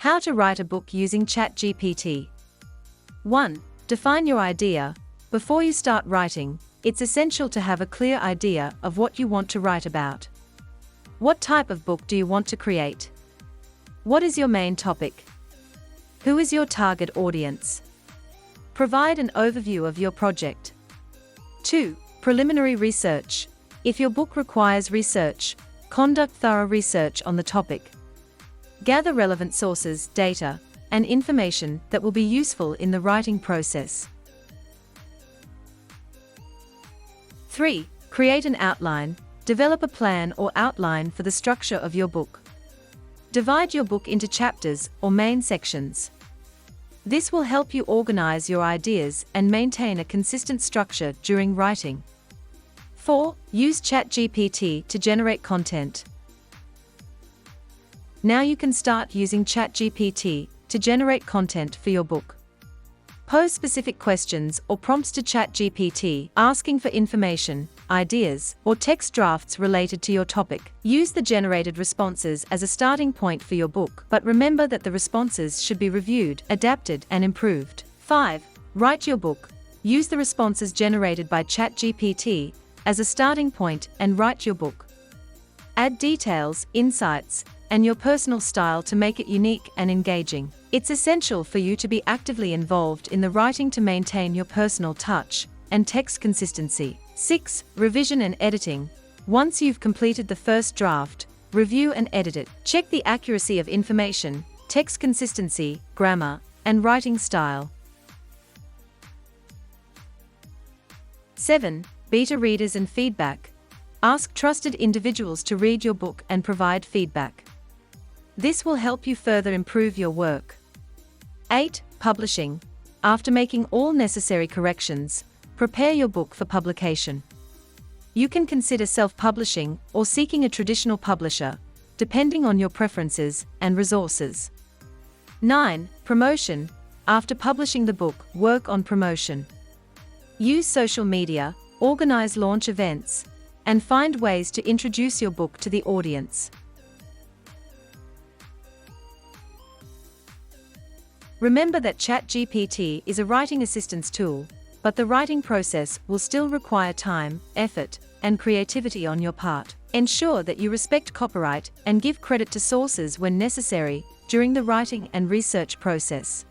How to write a book using ChatGPT. 1. Define your idea. Before you start writing, it's essential to have a clear idea of what you want to write about. What type of book do you want to create? What is your main topic? Who is your target audience? Provide an overview of your project. 2. Preliminary research. If your book requires research, conduct thorough research on the topic. Gather relevant sources, data, and information that will be useful in the writing process. 3. Create an outline. Develop a plan or outline for the structure of your book. Divide your book into chapters or main sections. This will help you organize your ideas and maintain a consistent structure during writing. 4. Use ChatGPT to generate content. Now you can start using ChatGPT to generate content for your book. Pose specific questions or prompts to ChatGPT, asking for information, ideas, or text drafts related to your topic. Use the generated responses as a starting point for your book, but remember that the responses should be reviewed, adapted, and improved. 5. Write your book. Use the responses generated by ChatGPT as a starting point and write your book. Add details, insights, and your personal style to make it unique and engaging. It's essential for you to be actively involved in the writing to maintain your personal touch and text consistency. 6. Revision and editing. Once you've completed the first draft, review and edit it. Check the accuracy of information, text consistency, grammar, and writing style. 7. Beta readers and feedback. Ask trusted individuals to read your book and provide feedback. This will help you further improve your work. 8. Publishing. After making all necessary corrections, prepare your book for publication. You can consider self-publishing or seeking a traditional publisher, depending on your preferences and resources. 9. Promotion. After publishing the book, work on promotion. Use social media, organize launch events, and find ways to introduce your book to the audience. Remember that ChatGPT is a writing assistance tool, but the writing process will still require time, effort, and creativity on your part. Ensure that you respect copyright and give credit to sources when necessary during the writing and research process.